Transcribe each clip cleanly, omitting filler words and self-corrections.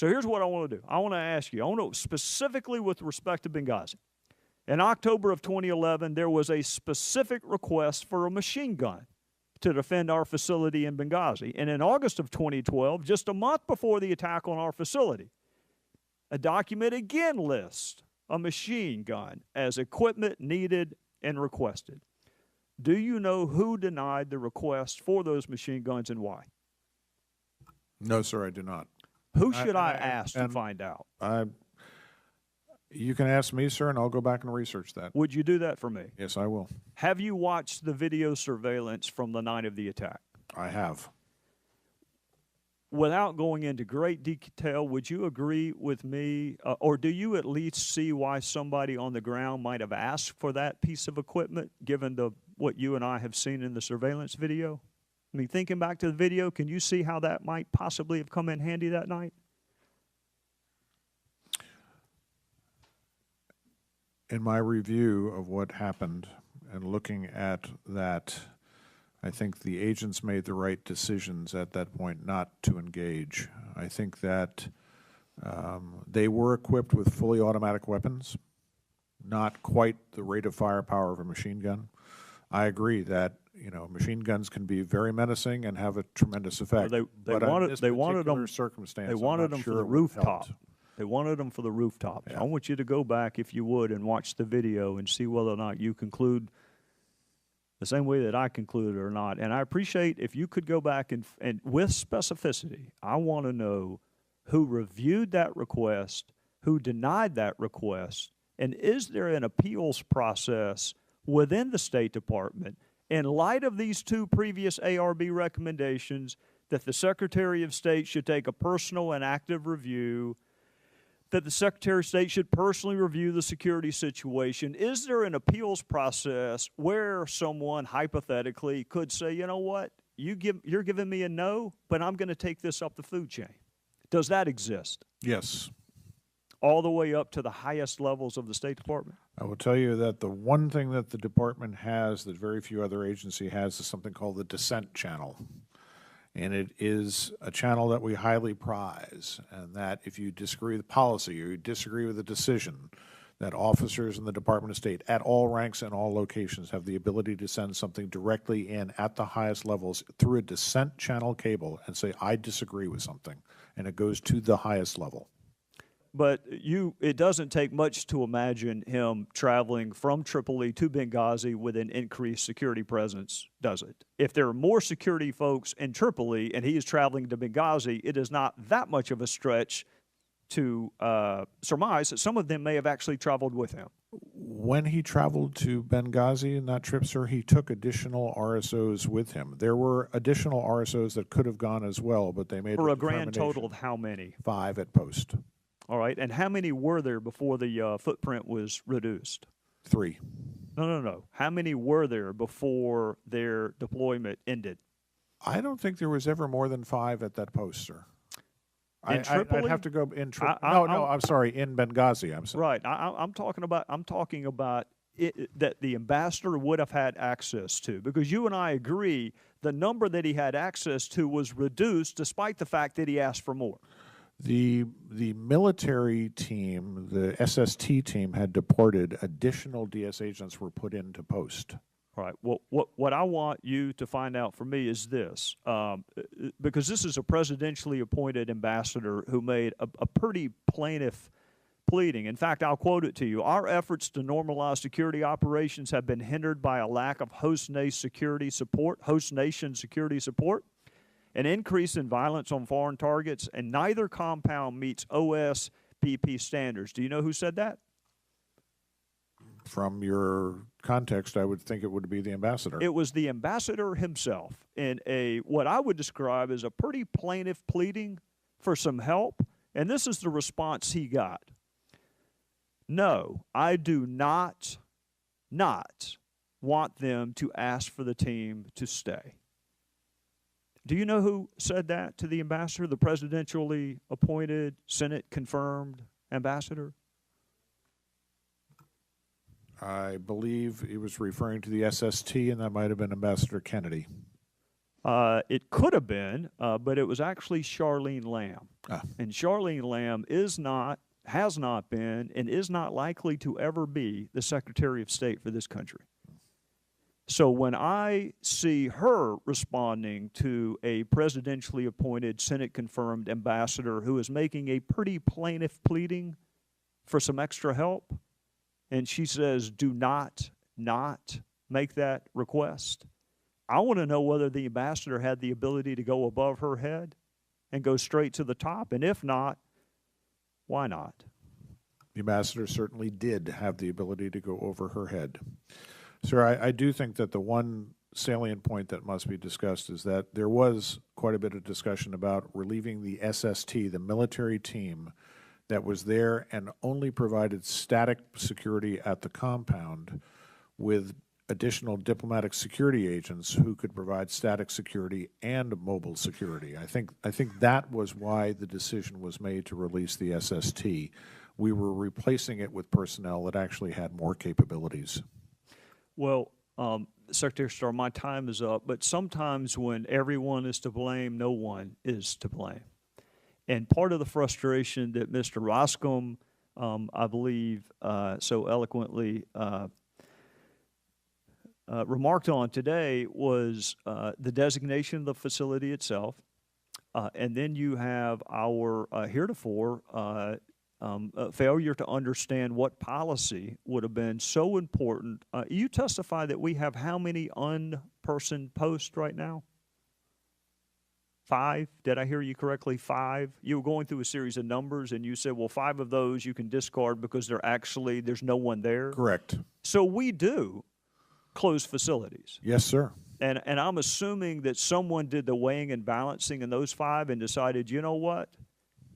So here's what I want to do. I want to ask you, I want to specifically with respect to Benghazi. In October of 2011, there was a specific request for a machine gun to defend our facility in Benghazi. And in August of 2012, just a month before the attack on our facility, a document again lists a machine gun as equipment needed and requested. Do you know who denied the request for those machine guns and why? No, sir, I do not. Who should I ask to find out? You can ask me, sir, and I'll go back and research that. Would you do that for me? Yes, I will. Have you watched the video surveillance from the night of the attack? I have. Without going into great detail, would you agree with me, or do you at least see why somebody on the ground might have asked for that piece of equipment, given what you and I have seen in the surveillance video? I mean, thinking back to the video, can you see how that might possibly have come in handy that night? In my review of what happened and looking at that, I think the agents made the right decisions at that point not to engage. I think that they were equipped with fully automatic weapons, not quite the rate of firepower of a machine gun. I agree that machine guns can be very menacing and have a tremendous effect. They wanted them for the rooftop. They wanted them for the rooftop. Yeah. I want you to go back, if you would, and watch the video and see whether or not you conclude the same way that I concluded or not. And I appreciate if you could go back and with specificity, I want to know who reviewed that request, who denied that request, and is there an appeals process within the State Department in light of these two previous ARB recommendations that the Secretary of State should take a personal and active review, that the Secretary of State should personally review the security situation? Is there an appeals process where someone hypothetically could say, you know what, you're giving me a no, but I'm going to take this up the food chain? Does that exist? Yes. All the way up to the highest levels of the State Department? I will tell you that the one thing that the department has that very few other agency has is something called the dissent channel. And it is a channel that we highly prize, and that if you disagree with policy or you disagree with a decision, that officers in the Department of State at all ranks and all locations have the ability to send something directly in at the highest levels through a dissent channel cable and say, I disagree with something, and it goes to the highest level. But it doesn't take much to imagine him traveling from Tripoli to Benghazi with an increased security presence, does it? If there are more security folks in Tripoli and he is traveling to Benghazi, it is not that much of a stretch to surmise that some of them may have actually traveled with him. When he traveled to Benghazi in that trip, sir, he took additional RSOs with him. There were additional RSOs that could have gone as well, but they made for a grand total of how many? 5 at post. All right, and how many were there before the footprint was reduced? 3. No. How many were there before their deployment ended? I don't think there was ever more than 5 at that post, sir. In Tripoli? I'd have to go in Tripoli. I'm sorry, in Benghazi. I'm sorry. Right. I'm talking about that the ambassador would have had access to, because you and I agree the number that he had access to was reduced despite the fact that he asked for more. The military team, the SST team, had deported. Additional DS agents were put into post. All right. Well, what I want you to find out for me is this, because this is a presidentially appointed ambassador who made a pretty plaintive pleading. In fact, I'll quote it to you. Our efforts to normalize security operations have been hindered by a lack of host nation security support, an increase in violence on foreign targets, and neither compound meets OSPP standards. Do you know who said that? From your context, I would think it would be the ambassador. It was the ambassador himself in what I would describe as a pretty plaintive pleading for some help, and this is the response he got. No, I do not want them to ask for the team to stay. Do you know who said that to the ambassador, the presidentially appointed, Senate-confirmed ambassador? I believe he was referring to the SST, and that might have been Ambassador Kennedy. It could have been, but it was actually Charlene Lamb. And Charlene Lamb has not been, and is not likely to ever be the Secretary of State for this country. So when I see her responding to a presidentially appointed, Senate-confirmed ambassador who is making a pretty plaintive pleading for some extra help, and she says, do not make that request, I want to know whether the ambassador had the ability to go above her head and go straight to the top, and if not, why not? The ambassador certainly did have the ability to go over her head. Sir, I do think that the one salient point that must be discussed is that there was quite a bit of discussion about relieving the SST, the military team that was there and only provided static security at the compound, with additional diplomatic security agents who could provide static security and mobile security. I think that was why the decision was made to release the SST. We were replacing it with personnel that actually had more capabilities. Well, Secretary Starr, my time is up, but sometimes when everyone is to blame, no one is to blame. And part of the frustration that Mr. Roscom, I believe, so eloquently remarked on today was the designation of the facility itself, and then you have our heretofore failure to understand what policy would have been so important. You testify that we have how many unpersoned posts right now? 5? Did I hear you correctly? 5? You were going through a series of numbers, and you said, well, 5 of those you can discard because there's no one there. Correct. So we do close facilities. Yes, sir. And I'm assuming that someone did the weighing and balancing in those 5 and decided, you know what,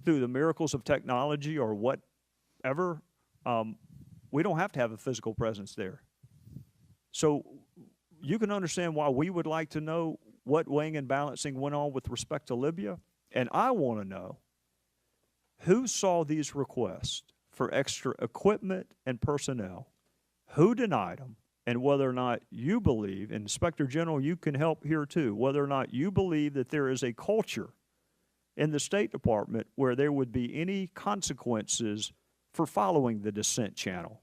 through the miracles of technology or whatever, we don't have to have a physical presence there. So you can understand why we would like to know what weighing and balancing went on with respect to Libya. And I want to know who saw these requests for extra equipment and personnel, who denied them, and whether or not you believe, and Inspector General, you can help here too, whether or not you believe that there is a culture in the State Department where there would be any consequences for following the dissent channel.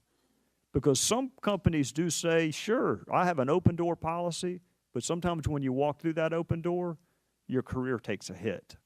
Because some companies do say, sure, I have an open door policy, but sometimes when you walk through that open door, your career takes a hit.